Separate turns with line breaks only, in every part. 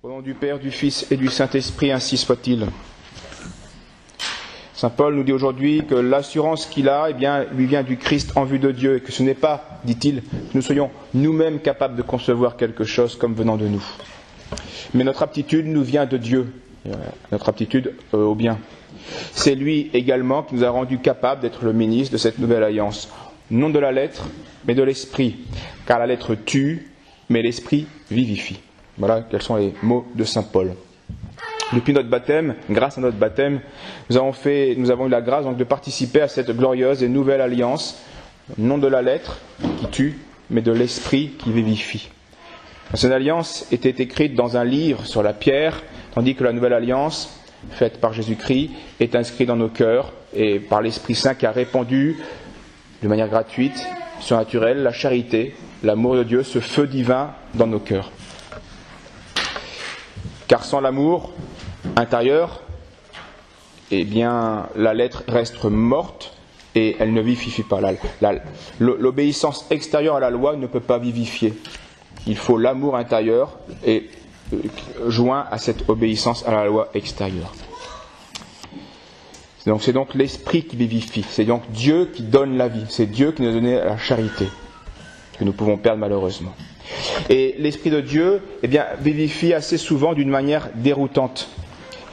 Au nom du Père, du Fils et du Saint-Esprit, ainsi soit-il. Saint Paul nous dit aujourd'hui que l'assurance qu'il a, lui vient du Christ en vue de Dieu, et que ce n'est pas, dit-il, que nous soyons nous-mêmes capables de concevoir quelque chose comme venant de nous. Mais notre aptitude nous vient de Dieu, notre aptitude au bien. C'est lui également qui nous a rendus capables d'être le ministre de cette nouvelle alliance, non de la lettre, mais de l'esprit, car la lettre tue, mais l'esprit vivifie. Voilà quels sont les mots de Saint Paul. Depuis notre baptême, grâce à notre baptême, nous avons eu la grâce donc de participer à cette glorieuse et nouvelle alliance, non de la lettre qui tue, mais de l'esprit qui vivifie. Cette alliance était écrite dans un livre sur la pierre, tandis que la nouvelle alliance, faite par Jésus-Christ, est inscrite dans nos cœurs et par l'Esprit Saint qui a répandu de manière gratuite, surnaturelle, la charité, l'amour de Dieu, ce feu divin dans nos cœurs. Car sans l'amour intérieur, la lettre reste morte et elle ne vivifie pas. L'obéissance extérieure à la loi ne peut pas vivifier. Il faut l'amour intérieur et joint à cette obéissance à la loi extérieure. C'est donc l'esprit qui vivifie. C'est donc Dieu qui donne la vie. C'est Dieu qui nous a donné la charité que nous pouvons perdre malheureusement. Et l'Esprit de Dieu vivifie assez souvent d'une manière déroutante.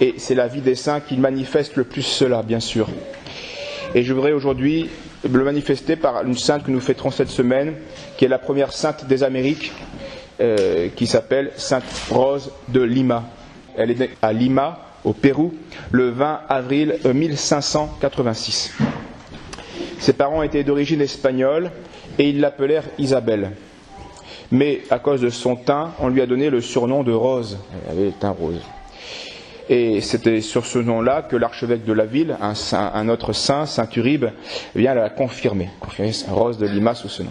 Et c'est la vie des saints qui manifeste le plus cela, bien sûr. Et je voudrais aujourd'hui le manifester par une sainte que nous fêterons cette semaine, qui est la première sainte des Amériques, qui s'appelle Sainte Rose de Lima. Elle est née à Lima, au Pérou, le 20 avril 1586. Ses parents étaient d'origine espagnole et ils l'appelèrent Isabelle. Mais à cause de son teint, on lui a donné le surnom de Rose. Elle avait le teint rose. Et c'était sur ce nom-là que l'archevêque de la ville, un autre saint, Saint Uribe, l'a confirmé Rose de Lima sous ce nom.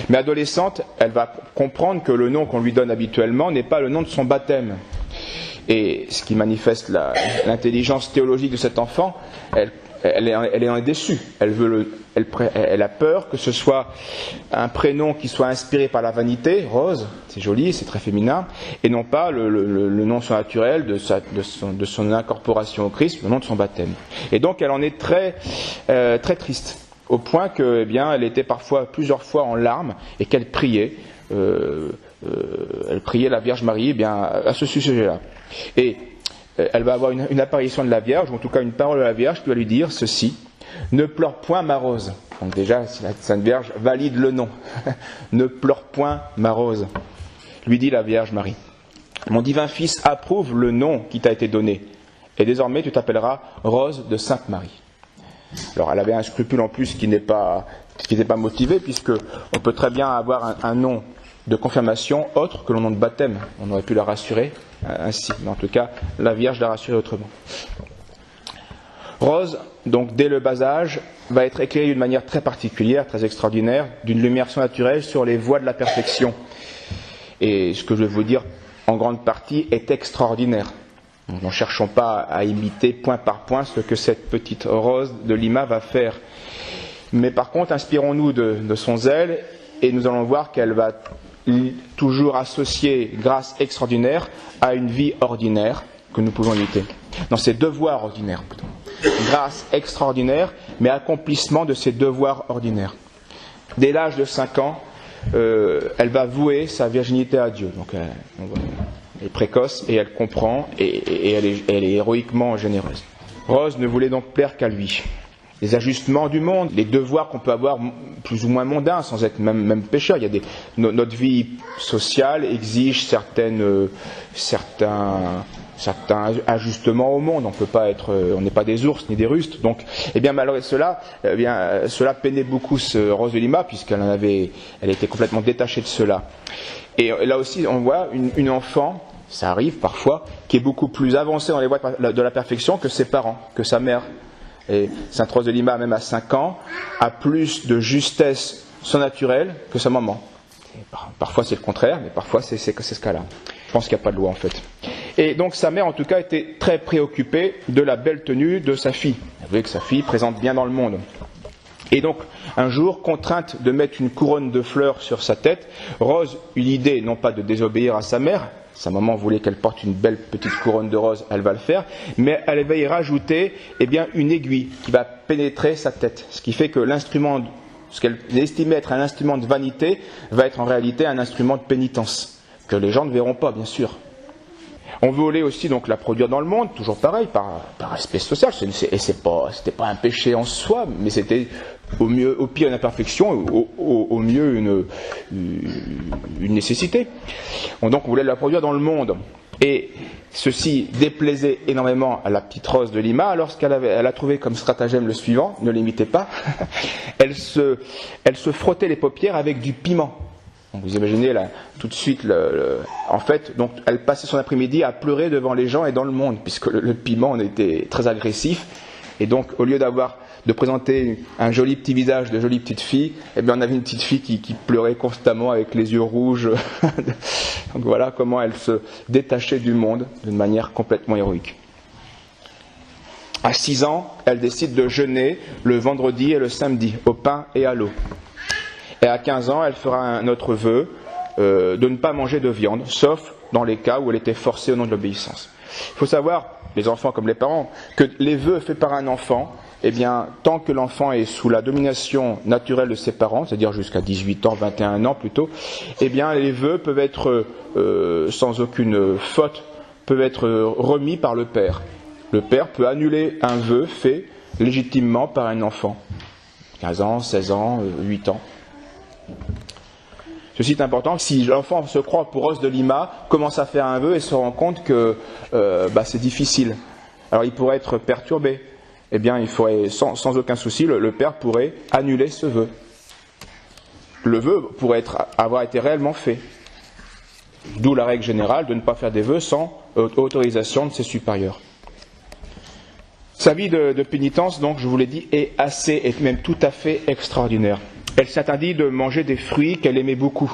Mais adolescente, elle va comprendre que le nom qu'on lui donne habituellement n'est pas le nom de son baptême. Et ce qui manifeste l'intelligence théologique de cet enfant, elle en est déçue. Elle a peur que ce soit un prénom qui soit inspiré par la vanité, Rose, c'est joli, c'est très féminin, et non pas le nom surnaturel de son incorporation au Christ, le nom de son baptême. Et donc elle en est très, très triste, au point que, elle était plusieurs fois en larmes et qu'elle priait. Elle priait la Vierge Marie, à ce sujet-là. Et elle va avoir une apparition de la Vierge, ou en tout cas une parole de la Vierge qui va lui dire ceci: ne pleure point ma Rose. Donc déjà, la Sainte Vierge valide le nom. Ne pleure point ma Rose, lui dit la Vierge Marie. Mon divin Fils approuve le nom qui t'a été donné, et désormais tu t'appelleras Rose de Sainte Marie. Alors elle avait un scrupule en plus qui n'était pas motivé, puisque on peut très bien avoir un nom de confirmation autre que le nom de baptême. On aurait pu la rassurer ainsi, mais en tout cas la Vierge l'a rassurée autrement. Rose, donc dès le bas âge, va être éclairée d'une manière très particulière, très extraordinaire, d'une lumière surnaturelle sur les voies de la perfection. Et ce que je vais vous dire en grande partie est extraordinaire. Nous ne cherchons pas à imiter point par point ce que cette petite Rose de Lima va faire. Mais par contre, inspirons-nous de son zèle et nous allons voir qu'elle va toujours associer grâce extraordinaire à une vie ordinaire que nous pouvons imiter. Dans ses devoirs ordinaires plutôt. Grâce extraordinaire, mais accomplissement de ses devoirs ordinaires. Dès l'âge de 5 ans, elle va vouer sa virginité à Dieu. Donc elle est précoce et elle comprend et elle est héroïquement généreuse. Rose ne voulait donc plaire qu'à lui. Les ajustements du monde, les devoirs qu'on peut avoir plus ou moins mondains, sans être même pécheurs. Notre vie sociale exige certains ajustements au monde. On n'est pas des ours ni des rustres. Donc, malgré cela, cela peinait beaucoup Rose de Lima, elle était complètement détachée de cela. Et là aussi, on voit une enfant, ça arrive parfois, qui est beaucoup plus avancée dans les voies de la perfection que ses parents, que sa mère. Et Sainte Rose de Lima, même à 5 ans, a plus de justesse surnaturelle que sa maman. Et parfois c'est le contraire, mais parfois c'est ce cas-là. Je pense qu'il n'y a pas de loi en fait. Et donc sa mère en tout cas était très préoccupée de la belle tenue de sa fille. Elle voulait que sa fille présente bien dans le monde. Et donc, un jour, contrainte de mettre une couronne de fleurs sur sa tête, Rose eut l'idée, non pas de désobéir à sa mère, Sa maman voulait qu'elle porte une belle petite couronne de roses, elle va le faire, mais elle va y rajouter une aiguille qui va pénétrer sa tête. Ce qui fait que l'instrument, ce qu'elle estimait être un instrument de vanité, va être en réalité un instrument de pénitence, que les gens ne verront pas, bien sûr. On voulait aussi donc la produire dans le monde, toujours pareil, par respect social, et c'était pas un péché en soi, mais c'était au pire une imperfection, au mieux une nécessité. Donc on voulait la produire dans le monde. Et ceci déplaisait énormément à la petite Rose de Lima. Lorsqu'elle a trouvé comme stratagème le suivant, ne l'imitez pas, elle se frottait les paupières avec du piment. Donc vous imaginez là, tout de suite, en fait, donc elle passait son après-midi à pleurer devant les gens et dans le monde, puisque le piment était très agressif. Et donc, au lieu de présenter un joli petit visage de jolie petite fille, eh bien, on avait une petite fille qui pleurait constamment avec les yeux rouges. Donc voilà comment elle se détachait du monde d'une manière complètement héroïque. À 6 ans, elle décide de jeûner le vendredi et le samedi, au pain et à l'eau. Et à 15 ans, elle fera un autre vœu de ne pas manger de viande, sauf dans les cas où elle était forcée au nom de l'obéissance. Il faut savoir, les enfants comme les parents, que les vœux faits par un enfant, eh bien, tant que l'enfant est sous la domination naturelle de ses parents, c'est-à-dire jusqu'à 18 ans, 21 ans plutôt, eh bien, les vœux peuvent être, sans aucune faute, peuvent être remis par le père. Le père peut annuler un vœu fait légitimement par un enfant. 15 ans, 16 ans, 8 ans. Ceci est important, si l'enfant se croit pour Rose de Lima, commence à faire un vœu et se rend compte que c'est difficile. Alors il pourrait être perturbé. Eh bien, il faudrait, sans aucun souci, le père pourrait annuler ce vœu. Le vœu pourrait avoir été réellement fait. D'où la règle générale de ne pas faire des vœux sans autorisation de ses supérieurs. Sa vie de pénitence, donc, je vous l'ai dit, est assez, et même tout à fait extraordinaire. Elle s'interdit de manger des fruits qu'elle aimait beaucoup.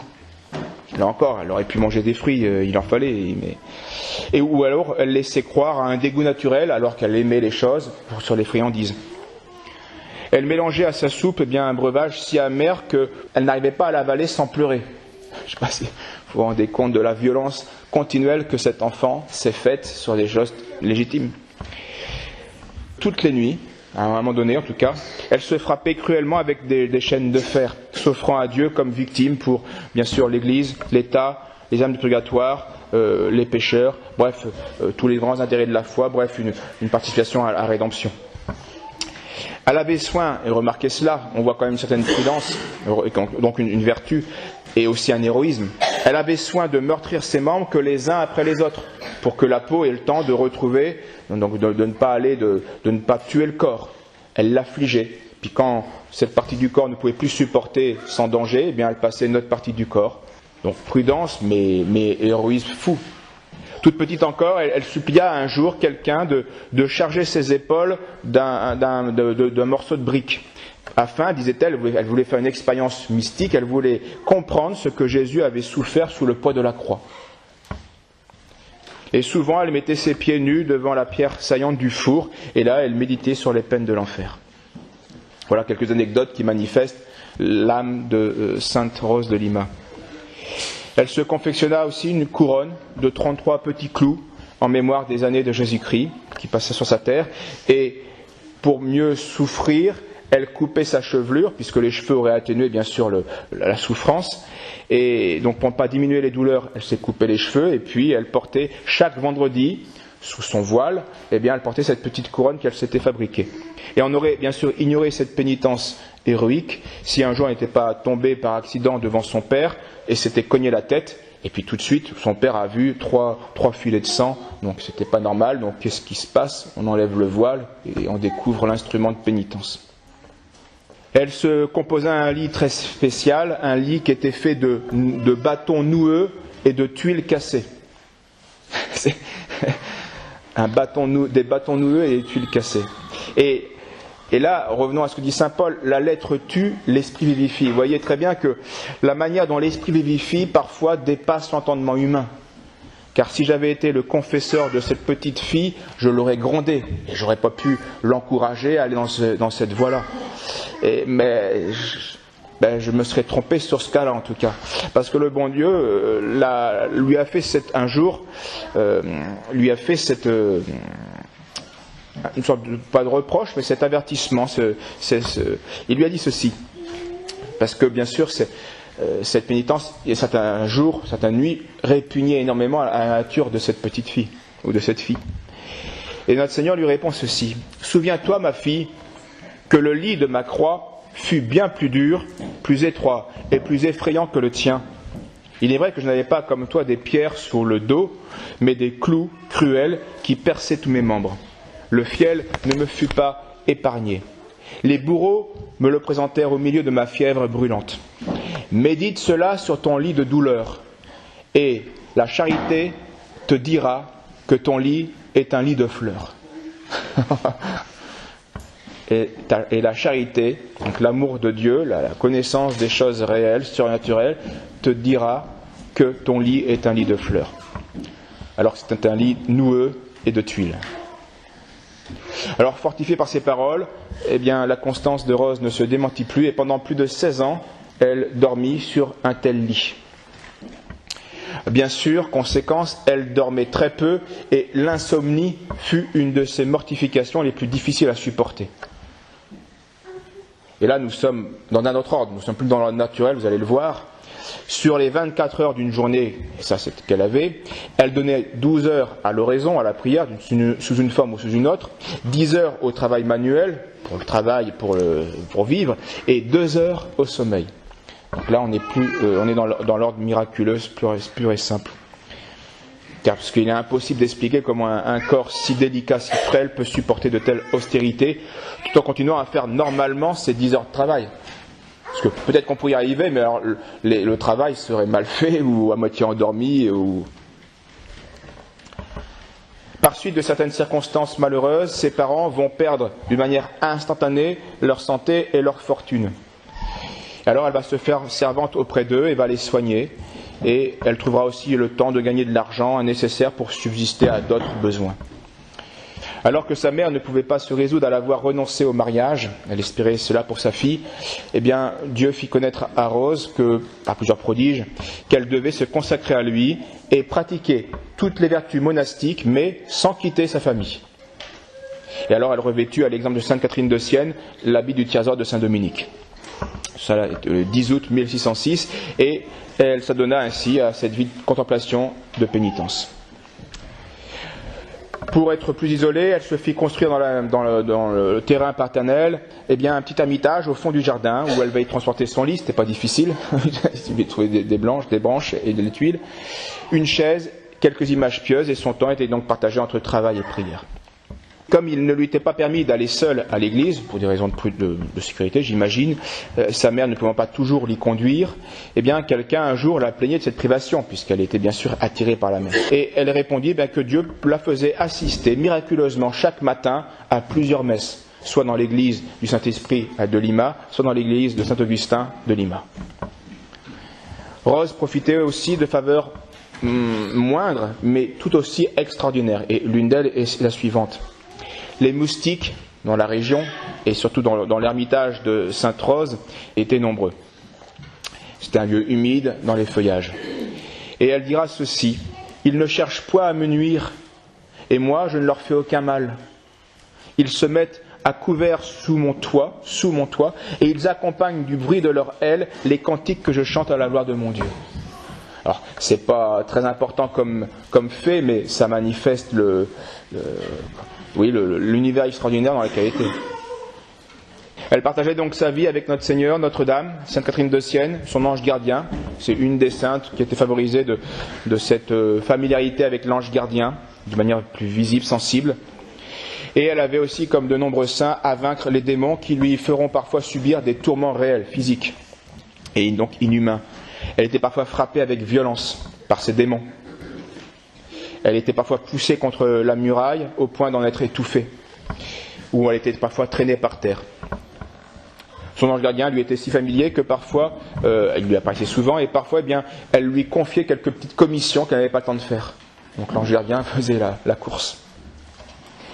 Là encore, elle aurait pu manger des fruits, il en fallait. Ou alors, elle laissait croire à un dégoût naturel alors qu'elle aimait les choses sur les friandises. Elle mélangeait à sa soupe un breuvage si amer qu'elle n'arrivait pas à l'avaler sans pleurer. Je ne sais pas si vous vous rendez compte de la violence continuelle que cet enfant s'est faite sur des choses légitimes. Toutes les nuits, à un moment donné en tout cas, elle se frappait cruellement avec des chaînes de fer, s'offrant à Dieu comme victime pour, bien sûr, l'Église, l'État, les âmes du purgatoire, les pécheurs, bref, tous les grands intérêts de la foi, bref, une participation à la rédemption. Elle avait soin, et remarquez cela, on voit quand même une certaine prudence, donc une vertu, et aussi un héroïsme. Elle avait soin de meurtrir ses membres que les uns après les autres, pour que la peau ait le temps de retrouver, donc de ne pas tuer le corps. Elle l'affligeait. Puis quand cette partie du corps ne pouvait plus supporter sans danger, eh bien elle passait une autre partie du corps. Donc prudence, mais héroïsme fou. Toute petite encore, elle supplia un jour quelqu'un de charger ses épaules d'un morceau de brique. Afin, disait-elle, elle voulait faire une expérience mystique, elle voulait comprendre ce que Jésus avait souffert sous le poids de la croix. Et souvent, elle mettait ses pieds nus devant la pierre saillante du four, et là, elle méditait sur les peines de l'enfer. Voilà quelques anecdotes qui manifestent l'âme de Sainte Rose de Lima. Elle se confectionna aussi une couronne de 33 petits clous en mémoire des années de Jésus-Christ qui passaient sur sa terre, et pour mieux souffrir, elle coupait sa chevelure, puisque les cheveux auraient atténué bien sûr la souffrance, et donc pour ne pas diminuer les douleurs, elle s'est coupé les cheveux, et puis elle portait chaque vendredi, sous son voile, eh bien elle portait cette petite couronne qu'elle s'était fabriquée. Et on aurait bien sûr ignoré cette pénitence héroïque si un jour elle n'était pas tombée par accident devant son père et s'était cogné la tête, et puis tout de suite son père a vu trois filets de sang, donc c'était pas normal, donc qu'est-ce qui se passe? On enlève le voile et on découvre l'instrument de pénitence. Elle se composa un lit très spécial, un lit qui était fait de bâtons noueux et de tuiles cassées. C'est des bâtons noueux et des tuiles cassées. Et là, revenons à ce que dit saint Paul, la lettre tue, l'esprit vivifie. Vous voyez très bien que la manière dont l'esprit vivifie parfois dépasse l'entendement humain. Car si j'avais été le confesseur de cette petite fille, je l'aurais grondé et j'aurais pas pu l'encourager à aller dans cette voie-là. Mais je me serais trompé sur ce cas-là en tout cas. Parce que le bon Dieu lui a fait un jour, lui a fait une sorte de, pas de reproche, mais cet avertissement. Il lui a dit ceci. Parce que bien sûr, cette pénitence, il y a certains jours, certaines nuits, répugnait énormément à la nature de cette petite fille, ou de cette fille. Et notre Seigneur lui répond ceci. Souviens-toi, ma fille, que le lit de ma croix fut bien plus dur, plus étroit et plus effrayant que le tien. Il est vrai que je n'avais pas comme toi des pierres sur le dos, mais des clous cruels qui perçaient tous mes membres. Le fiel ne me fut pas épargné. Les bourreaux me le présentèrent au milieu de ma fièvre brûlante. Médite cela sur ton lit de douleur, et la charité te dira que ton lit est un lit de fleurs. et la charité, donc l'amour de Dieu, la connaissance des choses réelles, surnaturelles, te dira que ton lit est un lit de fleurs. Alors que c'est un lit noueux et de tuiles. Alors, fortifiée par ces paroles, la constance de Rose ne se démentit plus et pendant plus de 16 ans, elle dormit sur un tel lit. Bien sûr, conséquence, elle dormait très peu et l'insomnie fut une de ses mortifications les plus difficiles à supporter. Et là, nous sommes dans un autre ordre, nous ne sommes plus dans l'ordre naturel, vous allez le voir. Sur les 24 heures d'une journée, et ça c'est ce qu'elle avait, elle donnait 12 heures à l'oraison, à la prière, sous une forme ou sous une autre, 10 heures au travail manuel, pour le travail, pour vivre, et 2 heures au sommeil. Donc là, on est dans l'ordre miraculeux, pur et simple. Car parce qu'il est impossible d'expliquer comment un corps si délicat, si frêle, peut supporter de telles austérités, tout en continuant à faire normalement ses 10 heures de travail. Parce que peut-être qu'on pourrait y arriver, mais alors le travail serait mal fait ou à moitié endormi. Par suite de certaines circonstances malheureuses, ses parents vont perdre d'une manière instantanée leur santé et leur fortune. Alors elle va se faire servante auprès d'eux et va les soigner. Et elle trouvera aussi le temps de gagner de l'argent nécessaire pour subsister à d'autres besoins. Alors que sa mère ne pouvait pas se résoudre à la voir renoncer au mariage, elle espérait cela pour sa fille, Dieu fit connaître à Rose, par plusieurs prodiges, qu'elle devait se consacrer à lui et pratiquer toutes les vertus monastiques, mais sans quitter sa famille. Et alors elle revêtut, à l'exemple de Sainte Catherine de Sienne, l'habit du tiers-ordre de Saint-Dominique. Ça, le 10 août 1606, et elle s'adonna ainsi à cette vie de contemplation, de pénitence. Pour être plus isolée, elle se fit construire dans le terrain paternel un petit ermitage au fond du jardin où elle va y transporter son lit, c'était pas difficile, il lui trouver des branches et des tuiles, une chaise, quelques images pieuses et son temps était donc partagé entre travail et prière. Comme il ne lui était pas permis d'aller seule à l'église, pour des raisons de sécurité, j'imagine, sa mère ne pouvant pas toujours l'y conduire, quelqu'un un jour la plaignait de cette privation, puisqu'elle était bien sûr attirée par la mère. Et elle répondit que Dieu la faisait assister miraculeusement chaque matin à plusieurs messes, soit dans l'église du Saint-Esprit de Lima, soit dans l'église de Saint-Augustin de Lima. Rose profitait aussi de faveurs moindres, mais tout aussi extraordinaires, et l'une d'elles est la suivante. Les moustiques dans la région, et surtout dans l'ermitage de Sainte-Rose, étaient nombreux. C'était un lieu humide dans les feuillages. Et elle dira ceci, « Ils ne cherchent point à me nuire, et moi je ne leur fais aucun mal. Ils se mettent à couvert sous mon toit, et ils accompagnent du bruit de leurs ailes les cantiques que je chante à la gloire de mon Dieu. » Alors, c'est pas très important comme fait, mais ça manifeste l'univers extraordinaire dans lequel elle était. Elle partageait donc sa vie avec notre Seigneur, Notre-Dame, Sainte Catherine de Sienne, son ange gardien. C'est une des saintes qui était favorisée de cette familiarité avec l'ange gardien, de manière plus visible, sensible. Et elle avait aussi, comme de nombreux saints, à vaincre les démons qui lui feront parfois subir des tourments réels, physiques, et donc inhumains. Elle était parfois frappée avec violence par ces démons. Elle était parfois poussée contre la muraille au point d'en être étouffée, ou elle était parfois traînée par terre. Son ange gardien lui était si familier que parfois, il lui apparaissait souvent, et parfois elle lui confiait quelques petites commissions qu'elle n'avait pas le temps de faire. Donc l'ange gardien faisait la course.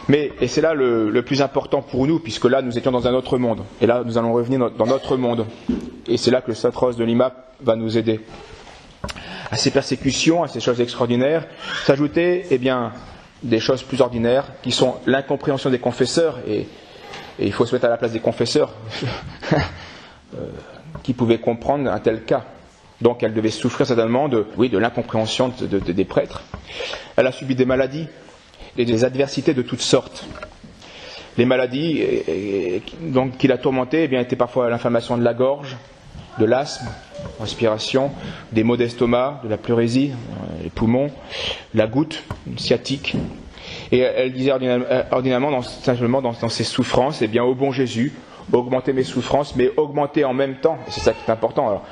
Mais, et c'est là le plus important pour nous, puisque là nous étions dans un autre monde, et là nous allons revenir dans notre monde, et c'est là que le Sainte Rose de Lima va nous aider. À ces persécutions, à ces choses extraordinaires, s'ajoutaient des choses plus ordinaires, qui sont l'incompréhension des confesseurs, et il faut se mettre à la place des confesseurs, qui pouvaient comprendre un tel cas. Donc elle devait souffrir certainement de l'incompréhension des prêtres. Elle a subi des maladies et des adversités de toutes sortes. Les maladies qui la tourmentaient étaient parfois l'inflammation de la gorge, de l'asthme, respiration, des maux d'estomac, de la pleurésie, les poumons, la goutte, une sciatique. Et elle disait ordinairement, simplement dans ses souffrances, ô bon Jésus, augmentez mes souffrances, mais augmentez en même temps, et c'est ça qui est important, alors,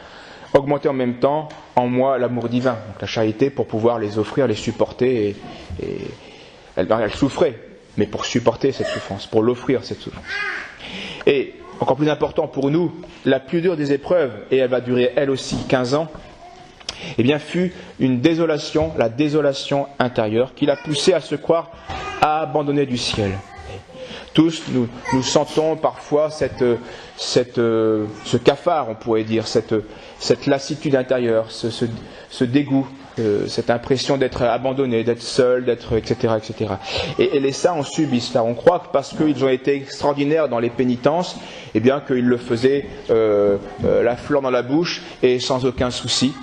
augmentez en même temps en moi l'amour divin, donc la charité, pour pouvoir les offrir, les supporter. Et elle souffrait, mais pour supporter cette souffrance, pour l'offrir cette souffrance. Et encore plus important pour nous, la plus dure des épreuves, et elle va durer elle aussi 15 ans, fut une désolation, la désolation intérieure, qui l'a poussée à se croire à abandonner du ciel. Tous, nous sentons parfois ce cafard, on pourrait dire, cette lassitude intérieure, ce dégoût, cette impression d'être abandonné, d'être seul, etc., etc. Et les saints en subissent cela. On croit que parce qu'ils ont été extraordinaires dans les pénitences, qu'ils le faisaient la fleur dans la bouche et sans aucun souci,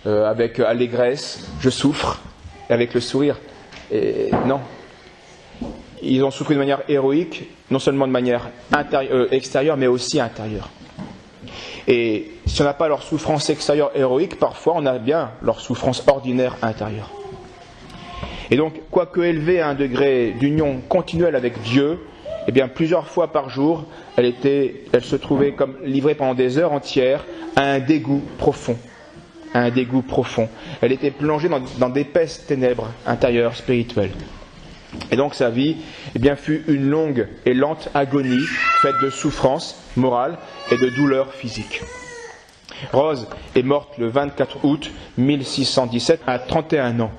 avec allégresse, je souffre, avec le sourire. Et non. Ils ont souffert de manière héroïque, non seulement de manière extérieure, mais aussi intérieure. Et si on n'a pas leur souffrance extérieure héroïque, parfois on a bien leur souffrance ordinaire intérieure. Et donc, quoique élevée à un degré d'union continuelle avec Dieu, plusieurs fois par jour, elle se trouvait comme livrée pendant des heures entières à un dégoût profond. Elle était plongée dans d'épaisses ténèbres intérieures, spirituelles. Et donc sa vie fut une longue et lente agonie faite de souffrances morales et de douleurs physiques. Rose est morte le 24 août 1617 à 31 ans.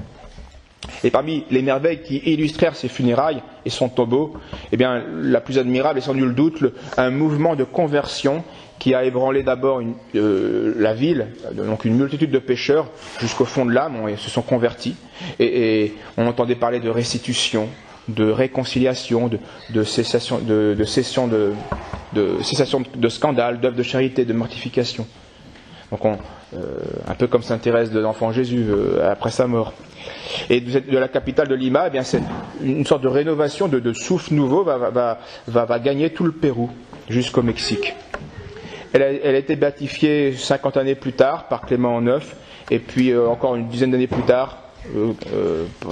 Et parmi les merveilles qui illustrèrent ses funérailles et son tombeau, la plus admirable est sans nul doute un mouvement de conversion qui a ébranlé d'abord la ville, donc une multitude de pécheurs jusqu'au fond de l'âme, ils se sont convertis, et on entendait parler de restitution, de réconciliation, de cessation de scandales, d'œuvres de charité, de mortification. Donc un peu comme Sainte Thérèse de l'Enfant Jésus après sa mort. Et de la capitale de Lima, c'est une sorte de rénovation, de souffle nouveau va gagner tout le Pérou jusqu'au Mexique. Elle a été béatifiée 50 années plus tard par Clément IX, et puis encore une dizaine d'années plus tard,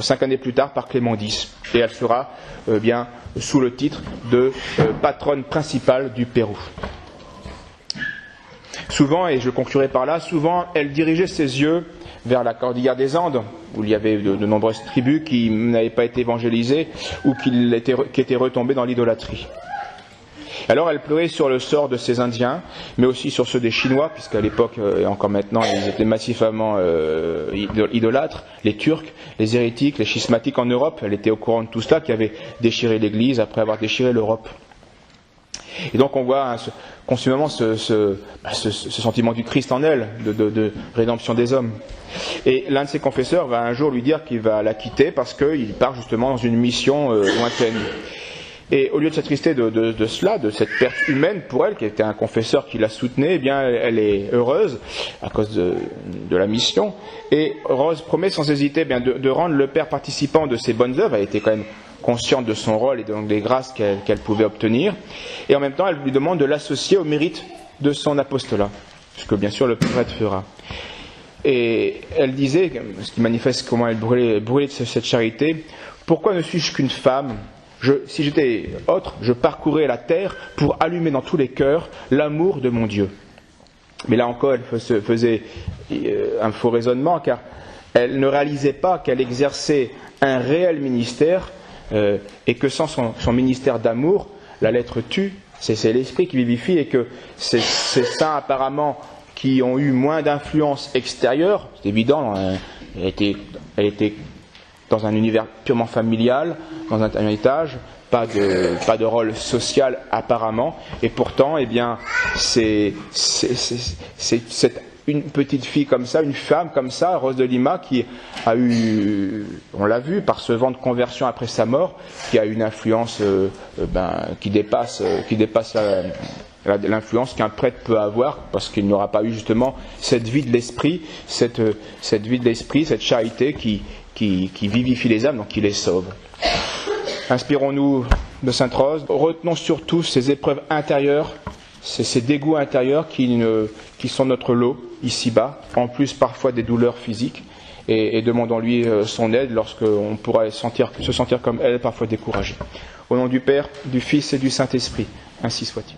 5 années plus tard, par Clément X. Et elle sera sous le titre de patronne principale du Pérou. Souvent, et je conclurai par là, elle dirigeait ses yeux vers la cordillère des Andes, où il y avait de nombreuses tribus qui n'avaient pas été évangélisées ou qui étaient retombées dans l'idolâtrie. Alors elle pleurait sur le sort de ces Indiens, mais aussi sur ceux des Chinois, puisqu'à l'époque, et encore maintenant, ils étaient massivement idolâtres, les Turcs, les hérétiques, les schismatiques en Europe. Elle était au courant de tout cela, qui avait déchiré l'Église après avoir déchiré l'Europe. Et donc on voit constamment ce sentiment du Christ en elle, de rédemption des hommes. Et l'un de ses confesseurs va un jour lui dire qu'il va la quitter parce qu'il part justement dans une mission lointaine. Et au lieu de s'attrister de cela, de cette perte humaine pour elle, qui était un confesseur qui la soutenait, elle est heureuse à cause de la mission. Et Rose promet sans hésiter de rendre le Père participant de ses bonnes œuvres. Elle était quand même consciente de son rôle et donc des grâces qu'elle pouvait obtenir. Et en même temps, elle lui demande de l'associer au mérite de son apostolat, ce que bien sûr le prêtre fera. Et elle disait, ce qui manifeste comment elle brûlait de cette charité, « Pourquoi ne suis-je qu'une femme ? Si j'étais autre, je parcourrais la terre pour allumer dans tous les cœurs l'amour de mon Dieu. » Mais là encore, elle faisait un faux raisonnement, car elle ne réalisait pas qu'elle exerçait un réel ministère, et que sans son ministère d'amour, la lettre tue, c'est l'esprit qui vivifie, et que ces saints apparemment qui ont eu moins d'influence extérieure, c'est évident, elle était dans un univers purement familial, dans un étage, pas de rôle social apparemment, et pourtant, eh bien, c'est une petite fille comme ça, une femme comme ça, Rose de Lima, qui a eu, on l'a vu, par ce vent de conversion après sa mort, qui a une influence qui dépasse l'influence qu'un prêtre peut avoir, parce qu'il n'aura pas eu justement cette vie de l'esprit, cette vie de l'esprit, cette charité qui vivifie les âmes, donc qui les sauve. Inspirons-nous de Sainte Rose, retenons surtout ces épreuves intérieures, ces dégoûts intérieurs qui sont notre lot ici-bas, en plus parfois des douleurs physiques, et demandons-lui son aide lorsqu'on pourra se sentir comme elle, parfois découragé. Au nom du Père, du Fils et du Saint-Esprit, ainsi soit-il.